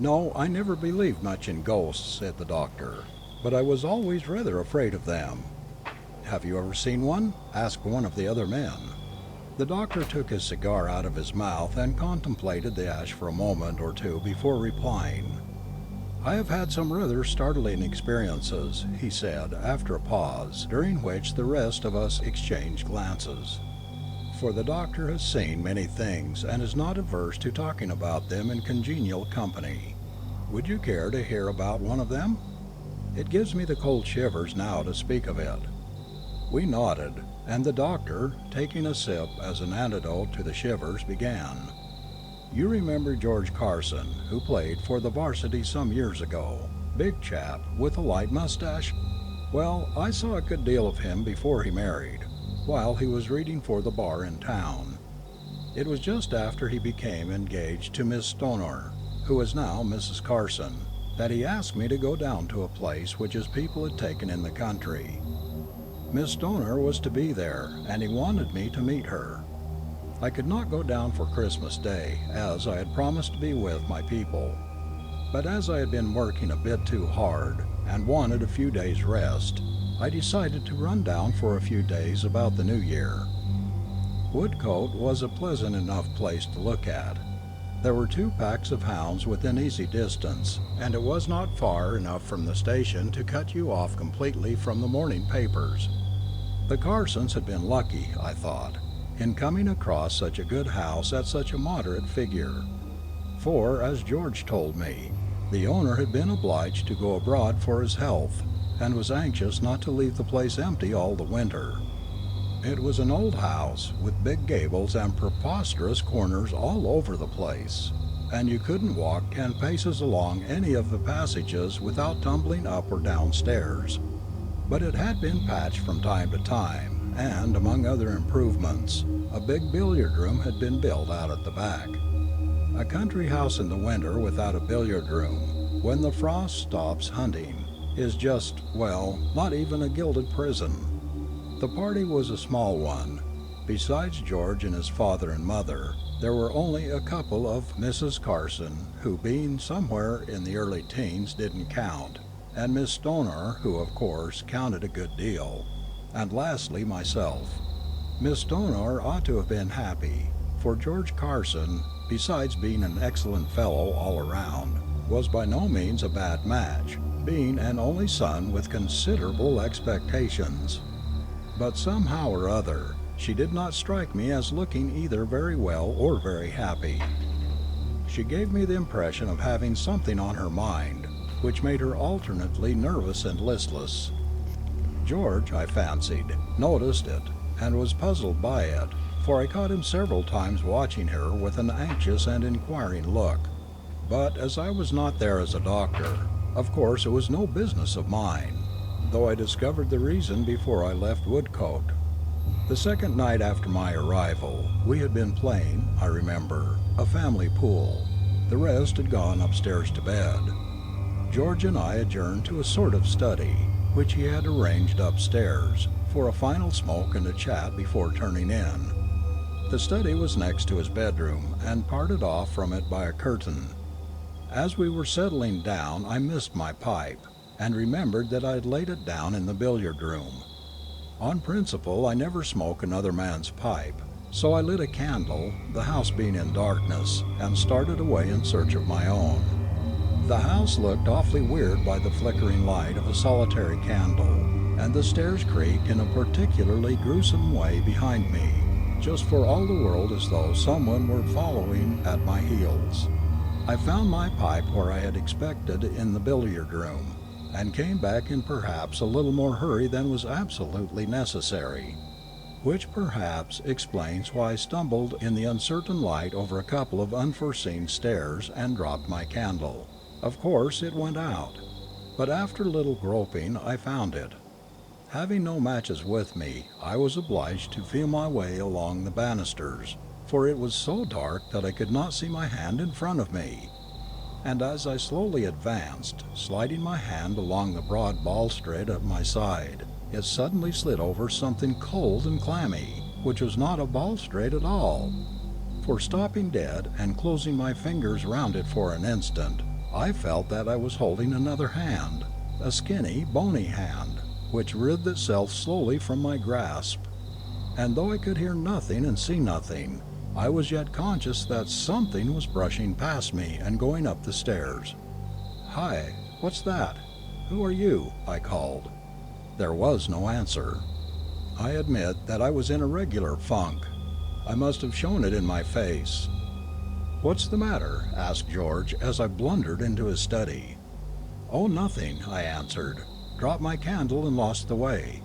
No, I never believed much in ghosts, said the doctor, but I was always rather afraid of them. Have you ever seen one? Asked one of the other men. The doctor took his cigar out of his mouth and contemplated the ash for a moment or two before replying. I have had some rather startling experiences, he said, after a pause, during which the rest of us exchanged glances. For the doctor has seen many things and is not averse to talking about them in congenial company. Would you care to hear about one of them? It gives me the cold shivers now to speak of it. We nodded, and the doctor, taking a sip as an antidote to the shivers, began. You remember George Carson, who played for the varsity some years ago? Big chap, with a light mustache? Well, I saw a good deal of him before he married, while he was reading for the bar in town. It was just after he became engaged to Miss Stoner, who is now Mrs. Carson, that he asked me to go down to a place which his people had taken in the country. Miss Stoner was to be there, and he wanted me to meet her. I could not go down for Christmas Day, as I had promised to be with my people. But as I had been working a bit too hard, and wanted a few days' rest, I decided to run down for a few days about the New Year. Woodcote was a pleasant enough place to look at. There were 2 packs of hounds within easy distance, and it was not far enough from the station to cut you off completely from the morning papers. The Carsons had been lucky, I thought, in coming across such a good house at such a moderate figure. For, as George told me, the owner had been obliged to go abroad for his health, and was anxious not to leave the place empty all the winter. It was an old house, with big gables and preposterous corners all over the place, and you couldn't walk 10 paces along any of the passages without tumbling up or down stairs. But it had been patched from time to time, and, among other improvements, a big billiard room had been built out at the back. A country house in the winter without a billiard room, when the frost stops hunting, is just, well, not even a gilded prison. The party was a small one. Besides George and his father and mother, there were only a couple of Mrs. Carson, who, being somewhere in the early teens, didn't count, and Miss Stoner, who of course counted a good deal, and lastly myself. Miss Stoner ought to have been happy, for George Carson, besides being an excellent fellow all around, was by no means a bad match, being an only son with considerable expectations. But somehow or other, she did not strike me as looking either very well or very happy. She gave me the impression of having something on her mind, which made her alternately nervous and listless. George, I fancied, noticed it, and was puzzled by it, for I caught him several times watching her with an anxious and inquiring look. But as I was not there as a doctor, of course it was no business of mine, though I discovered the reason before I left Woodcote. The second night after my arrival, we had been playing, I remember, a family pool. The rest had gone upstairs to bed. George and I adjourned to a sort of study, which he had arranged upstairs, for a final smoke and a chat before turning in. The study was next to his bedroom, and parted off from it by a curtain. As we were settling down, I missed my pipe, and remembered that I had laid it down in the billiard room. On principle, I never smoke another man's pipe, so I lit a candle, the house being in darkness, and started away in search of my own. The house looked awfully weird by the flickering light of a solitary candle, and the stairs creaked in a particularly gruesome way behind me, just for all the world as though someone were following at my heels. I found my pipe where I had expected in the billiard room, and came back in perhaps a little more hurry than was absolutely necessary, which perhaps explains why I stumbled in the uncertain light over a couple of unforeseen stairs and dropped my candle. Of course it went out, but after a little groping I found it. Having no matches with me, I was obliged to feel my way along the banisters, for it was so dark that I could not see my hand in front of me. And as I slowly advanced, sliding my hand along the broad balustrade at my side, it suddenly slid over something cold and clammy, which was not a balustrade at all. For stopping dead and closing my fingers round it for an instant, I felt that I was holding another hand, a skinny, bony hand, which writhed itself slowly from my grasp. And though I could hear nothing and see nothing, I was yet conscious that something was brushing past me and going up the stairs. "Hi, what's that? Who are you?" I called. There was no answer. I admit that I was in a regular funk. I must have shown it in my face. "What's the matter?" asked George as I blundered into his study. "Oh, nothing," I answered. "Dropped my candle and lost the way."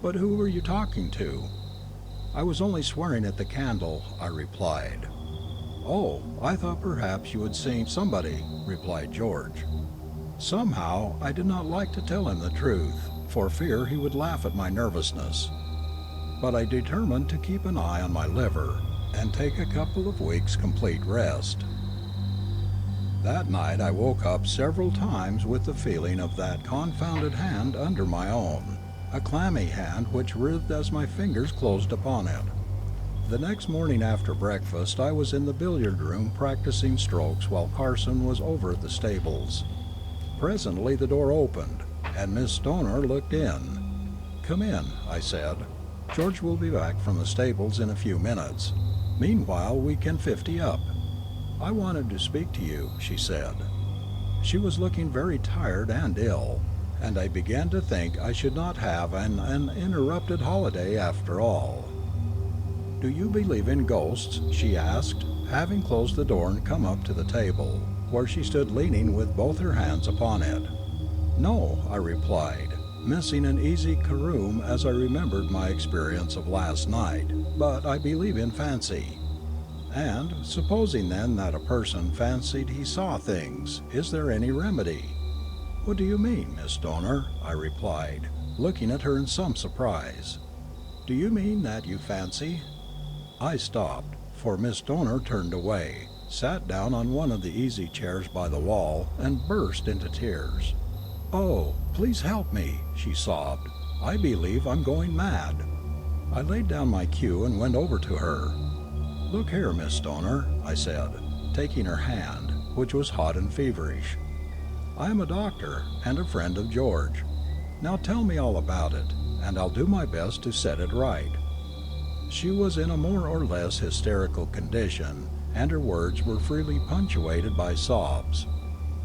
"But who were you talking to?" "I was only swearing at the candle," I replied. "Oh, I thought perhaps you had seen somebody," replied George. Somehow I did not like to tell him the truth, for fear he would laugh at my nervousness. But I determined to keep an eye on my liver and take a couple of weeks' complete rest. That night I woke up several times with the feeling of that confounded hand under my own, a clammy hand which writhed as my fingers closed upon it. The next morning after breakfast I was in the billiard room practicing strokes while Carson was over at the stables. Presently the door opened, and Miss Stoner looked in. "Come in," I said. "George will be back from the stables in a few minutes. Meanwhile we can 50 up." "I wanted to speak to you," she said. She was looking very tired and ill, and I began to think I should not have an uninterrupted holiday after all. "Do you believe in ghosts?" she asked, having closed the door and come up to the table, where she stood leaning with both her hands upon it. "No," I replied, missing an easy caroom as I remembered my experience of last night, "but I believe in fancy." "And supposing then that a person fancied he saw things, is there any remedy?" "What do you mean, Miss Stoner?" I replied, looking at her in some surprise. "Do you mean that you fancy—" I stopped, for Miss Stoner turned away, sat down on one of the easy chairs by the wall, and burst into tears. "Oh, please help me," she sobbed. "I believe I'm going mad." I laid down my cue and went over to her. "Look here, Miss Stoner," I said, taking her hand, which was hot and feverish. "I am a doctor and a friend of George. Now tell me all about it, and I'll do my best to set it right." She was in a more or less hysterical condition, and her words were freely punctuated by sobs.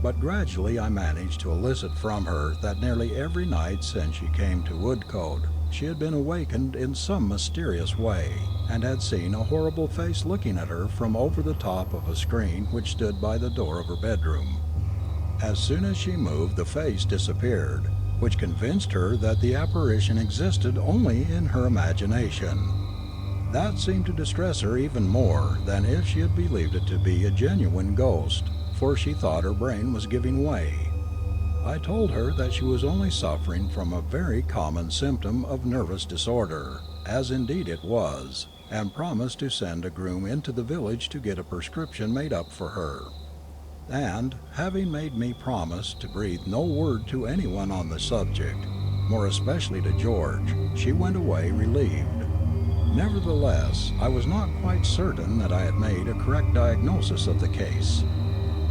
But gradually I managed to elicit from her that nearly every night since she came to Woodcote she had been awakened in some mysterious way, and had seen a horrible face looking at her from over the top of a screen which stood by the door of her bedroom. As soon as she moved, the face disappeared, which convinced her that the apparition existed only in her imagination. That seemed to distress her even more than if she had believed it to be a genuine ghost, for she thought her brain was giving way. I told her that she was only suffering from a very common symptom of nervous disorder, as indeed it was, and promised to send a groom into the village to get a prescription made up for her. And, having made me promise to breathe no word to anyone on the subject, more especially to George, she went away relieved. Nevertheless, I was not quite certain that I had made a correct diagnosis of the case.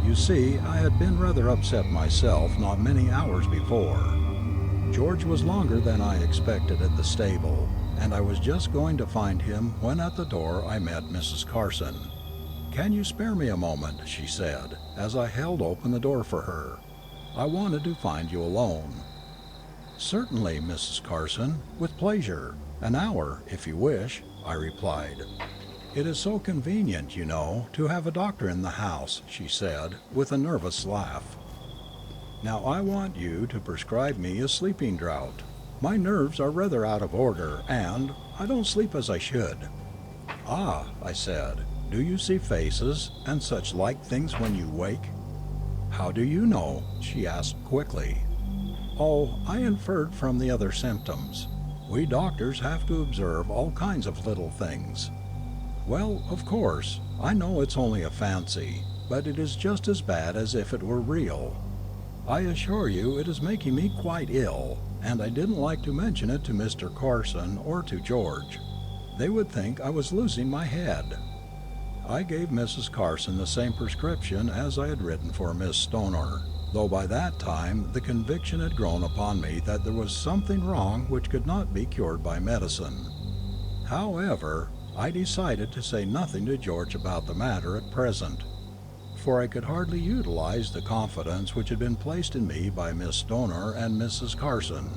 You see, I had been rather upset myself not many hours before. George was longer than I expected at the stable, and I was just going to find him when at the door I met Mrs. Carson. "Can you spare me a moment?" she said, as I held open the door for her. "I wanted to find you alone." "Certainly, Mrs. Carson, with pleasure. An hour, if you wish," I replied. "It is so convenient, you know, to have a doctor in the house," she said, with a nervous laugh. "Now I want you to prescribe me a sleeping draught. My nerves are rather out of order, and I don't sleep as I should." "Ah," I said, "do you see faces and such like things when you wake?" "How do you know?" she asked quickly. "Oh, I inferred from the other symptoms. We doctors have to observe all kinds of little things." "Well, of course, I know it's only a fancy, but it is just as bad as if it were real. I assure you it is making me quite ill, and I didn't like to mention it to Mr. Carson or to George. They would think I was losing my head." I gave Mrs. Carson the same prescription as I had written for Miss Stoner, though by that time the conviction had grown upon me that there was something wrong which could not be cured by medicine. However, I decided to say nothing to George about the matter at present, for I could hardly utilize the confidence which had been placed in me by Miss Stoner and Mrs. Carson,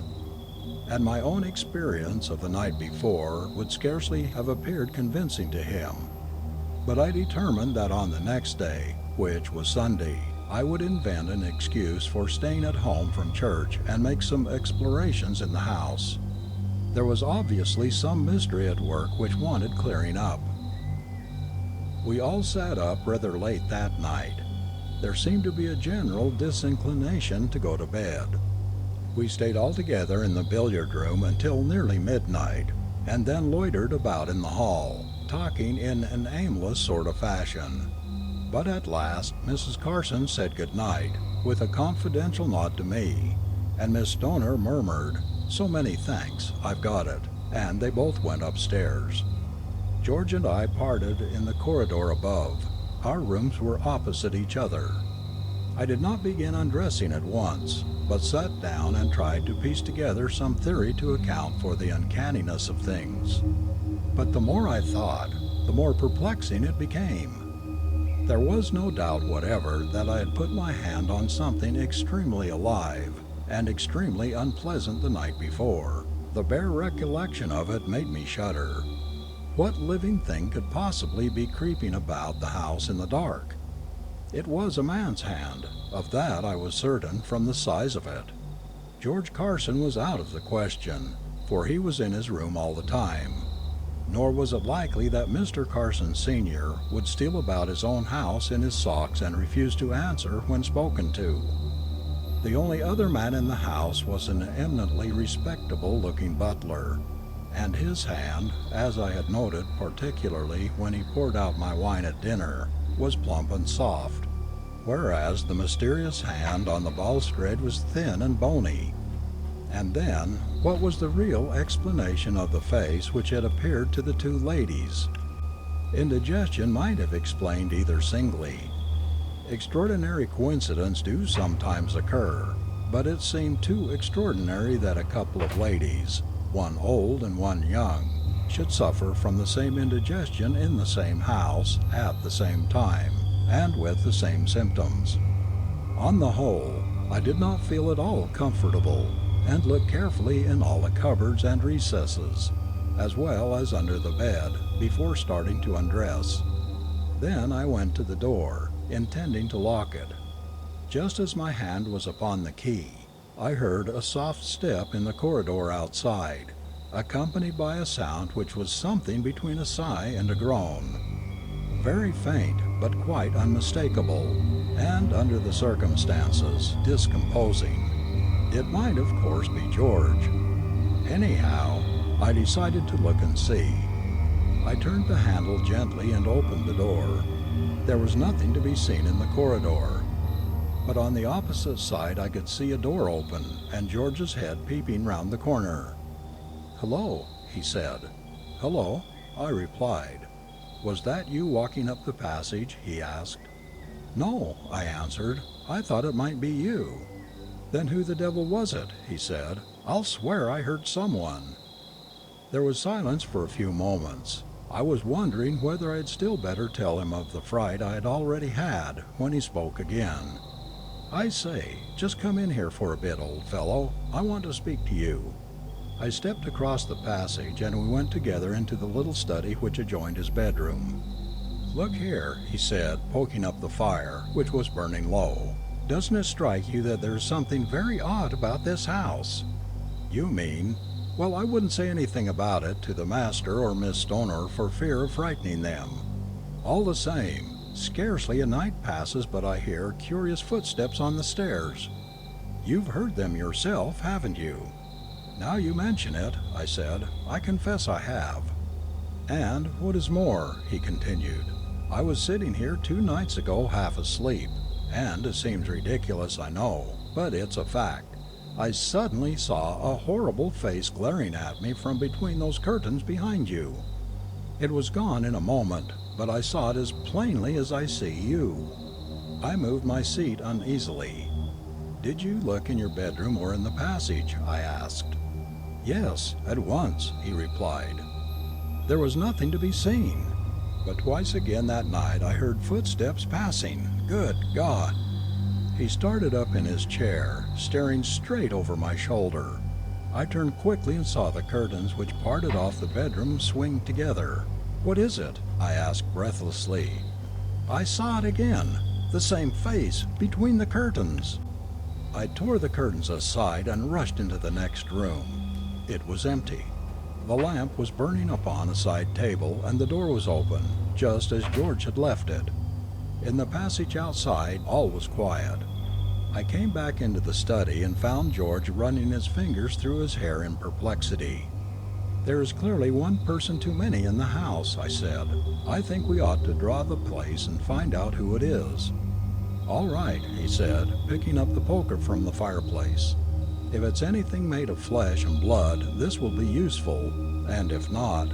and my own experience of the night before would scarcely have appeared convincing to him. But I determined that on the next day, which was Sunday, I would invent an excuse for staying at home from church and make some explorations in the house. There was obviously some mystery at work which wanted clearing up. We all sat up rather late that night. There seemed to be a general disinclination to go to bed. We stayed all together in the billiard room until nearly midnight, and then loitered about in the hall, talking in an aimless sort of fashion. But at last Mrs. Carson said good night, with a confidential nod to me, and Miss Stoner murmured, "So many thanks, I've got it," and they both went upstairs. George and I parted in the corridor above. Our rooms were opposite each other. I did not begin undressing at once, but sat down and tried to piece together some theory to account for the uncanniness of things. But the more I thought, the more perplexing it became. There was no doubt whatever that I had put my hand on something extremely alive and extremely unpleasant the night before. The bare recollection of it made me shudder. What living thing could possibly be creeping about the house in the dark? It was a man's hand, of that I was certain from the size of it. George Carson was out of the question, for he was in his room all the time. Nor was it likely that Mr. Carson Sr. would steal about his own house in his socks and refuse to answer when spoken to. The only other man in the house was an eminently respectable-looking butler, and his hand, as I had noted particularly when he poured out my wine at dinner, was plump and soft, whereas the mysterious hand on the balustrade was thin and bony. And then, what was the real explanation of the face which had appeared to the two ladies? Indigestion might have explained either singly. Extraordinary coincidences do sometimes occur, but it seemed too extraordinary that a couple of ladies, one old and one young, should suffer from the same indigestion in the same house, at the same time, and with the same symptoms. On the whole, I did not feel at all comfortable, and looked carefully in all the cupboards and recesses, as well as under the bed, before starting to undress. Then I went to the door, intending to lock it. Just as my hand was upon the key, I heard a soft step in the corridor outside, accompanied by a sound which was something between a sigh and a groan. Very faint, but quite unmistakable, and under the circumstances, discomposing. It might, of course, be George. Anyhow, I decided to look and see. I turned the handle gently and opened the door. There was nothing to be seen in the corridor, but on the opposite side I could see a door open and George's head peeping round the corner. "Hello," he said. "Hello," I replied. "Was that you walking up the passage?" he asked. "No," I answered. "I thought it might be you." "Then who the devil was it?" he said. "I'll swear I heard someone." There was silence for a few moments. I was wondering whether I had still better tell him of the fright I had already had, when he spoke again. "I say, just come in here for a bit, old fellow. I want to speak to you." I stepped across the passage, and we went together into the little study which adjoined his bedroom. "Look here," he said, poking up the fire, which was burning low. "Doesn't it strike you that there is something very odd about this house?" "You mean—" "Well, I wouldn't say anything about it to the master or Miss Stoner for fear of frightening them. All the same, scarcely a night passes but I hear curious footsteps on the stairs. You've heard them yourself, haven't you?" "Now you mention it," I said, "I confess I have. And, what is more," he continued, "I was sitting here 2 nights ago half asleep, and it seems ridiculous, I know, but it's a fact. I suddenly saw a horrible face glaring at me from between those curtains behind you." It was gone in a moment, but I saw it as plainly as I see you. I moved my seat uneasily. "Did you look in your bedroom or in the passage?" I asked. "Yes, at once," he replied. There was nothing to be seen. But twice again that night I heard footsteps passing. Good God! He started up in his chair, staring straight over my shoulder. I turned quickly and saw the curtains which parted off the bedroom swing together. "What is it?" I asked breathlessly. I saw it again, the same face, between the curtains. I tore the curtains aside and rushed into the next room. It was empty. The lamp was burning upon a side table, and the door was open, just as George had left it. In the passage outside, all was quiet. I came back into the study and found George running his fingers through his hair in perplexity. "There is clearly one person too many in the house," I said. "I think we ought to draw the place and find out who it is." "All right," he said, picking up the poker from the fireplace. "If it's anything made of flesh and blood, this will be useful, and if not—"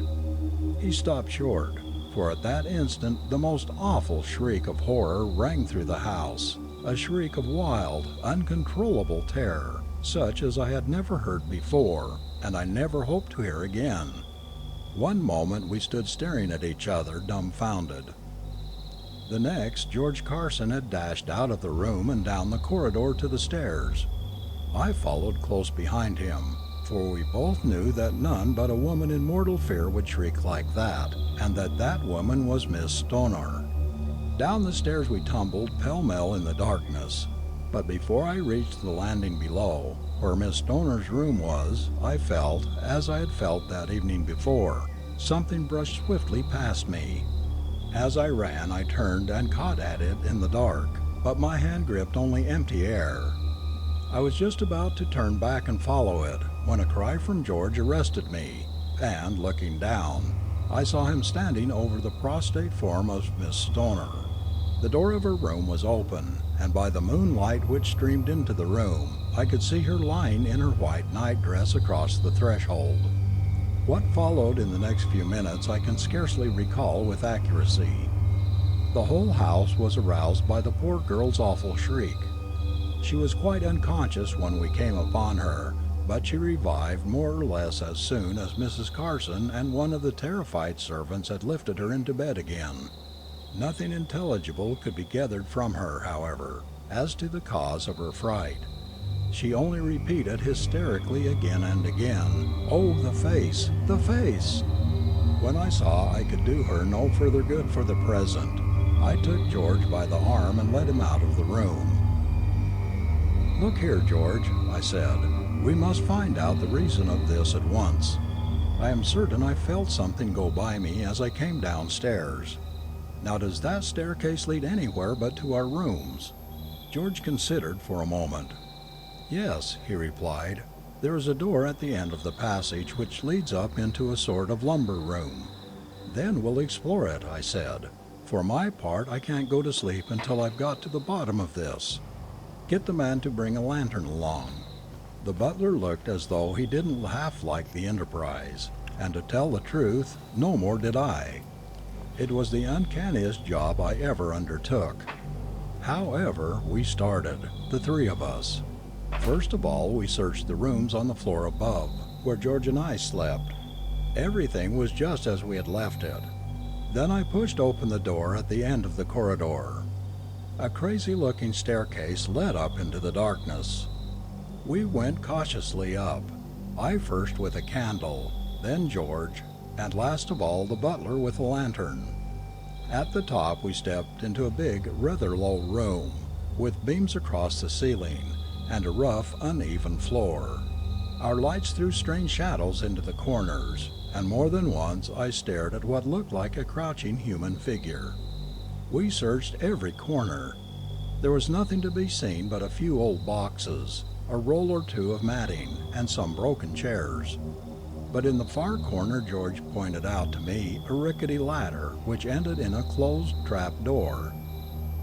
He stopped short, for at that instant the most awful shriek of horror rang through the house, a shriek of wild, uncontrollable terror, such as I had never heard before, and I never hope to hear again. One moment we stood staring at each other, dumbfounded. The next, George Carson had dashed out of the room and down the corridor to the stairs. I followed close behind him, for we both knew that none but a woman in mortal fear would shriek like that, and that that woman was Miss Stoner. Down the stairs we tumbled pell-mell in the darkness, but before I reached the landing below, where Miss Stoner's room was, I felt, as I had felt that evening before, something brush swiftly past me. As I ran, I turned and caught at it in the dark, but my hand gripped only empty air. I was just about to turn back and follow it, when a cry from George arrested me, and, looking down, I saw him standing over the prostrate form of Miss Stoner. The door of her room was open, and by the moonlight which streamed into the room, I could see her lying in her white nightdress across the threshold. What followed in the next few minutes I can scarcely recall with accuracy. The whole house was aroused by the poor girl's awful shriek. She was quite unconscious when we came upon her, but she revived more or less as soon as Mrs. Carson and one of the terrified servants had lifted her into bed again. Nothing intelligible could be gathered from her, however, as to the cause of her fright. She only repeated hysterically again and again, "Oh, the face, the face!" When I saw I could do her no further good for the present, I took George by the arm and led him out of the room. "Look here, George," I said, "we must find out the reason of this at once. I am certain I felt something go by me as I came downstairs. Now does that staircase lead anywhere but to our rooms?" George considered for a moment. "Yes," he replied, "there is a door at the end of the passage which leads up into a sort of lumber room." "Then we'll explore it," I said. "For my part, I can't go to sleep until I've got to the bottom of this. Get the man to bring a lantern along." The butler looked as though he didn't half like the enterprise, and to tell the truth, no more did I. It was the uncanniest job I ever undertook. However, we started, the three of us. First of all, we searched the rooms on the floor above, where George and I slept. Everything was just as we had left it. Then I pushed open the door at the end of the corridor. A crazy-looking staircase led up into the darkness. We went cautiously up, I first with a candle, then George, and last of all the butler with a lantern. At the top we stepped into a big, rather low room, with beams across the ceiling, and a rough, uneven floor. Our lights threw strange shadows into the corners, and more than once I stared at what looked like a crouching human figure. We searched every corner. There was nothing to be seen but a few old boxes, a roll or two of matting, and some broken chairs. But in the far corner George pointed out to me a rickety ladder which ended in a closed trap door.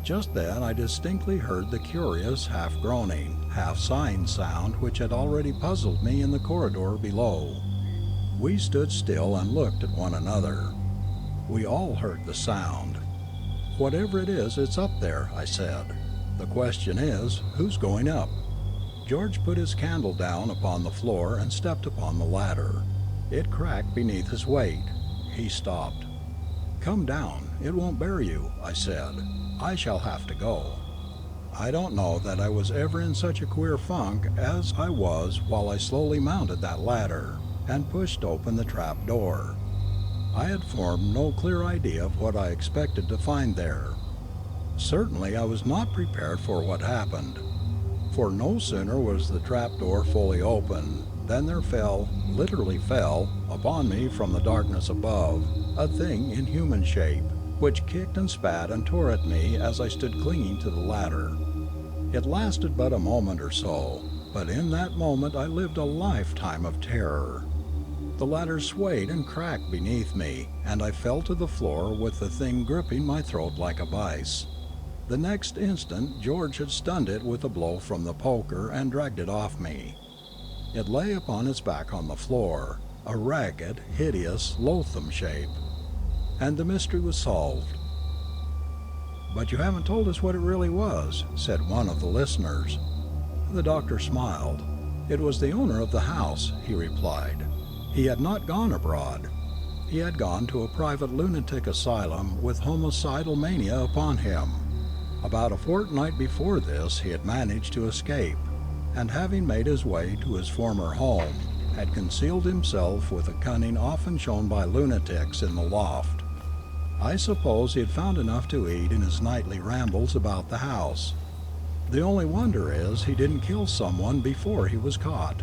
Just then I distinctly heard the curious half-groaning, half-sighing sound which had already puzzled me in the corridor below. We stood still and looked at one another. We all heard the sound. "Whatever it is, it's up there," I said. "The question is, who's going up?" George put his candle down upon the floor and stepped upon the ladder. It cracked beneath his weight. He stopped. "Come down. It won't bear you," I said. "I shall have to go." I don't know that I was ever in such a queer funk as I was while I slowly mounted that ladder and pushed open the trap door. I had formed no clear idea of what I expected to find there. Certainly I was not prepared for what happened, for no sooner was the trap door fully open than there literally fell, upon me from the darkness above, a thing in human shape, which kicked and spat and tore at me as I stood clinging to the ladder. It lasted but a moment or so, but in that moment I lived a lifetime of terror. The ladder swayed and cracked beneath me, and I fell to the floor with the thing gripping my throat like a vice. The next instant George had stunned it with a blow from the poker and dragged it off me. It lay upon its back on the floor, a ragged, hideous, loathsome shape. And the mystery was solved. "But you haven't told us what it really was," said one of the listeners. The doctor smiled. "It was the owner of the house," he replied. He had not gone abroad. He had gone to a private lunatic asylum with homicidal mania upon him. About a fortnight before this he had managed to escape, and having made his way to his former home, had concealed himself with a cunning often shown by lunatics in the loft. I suppose he had found enough to eat in his nightly rambles about the house. The only wonder is he didn't kill someone before he was caught.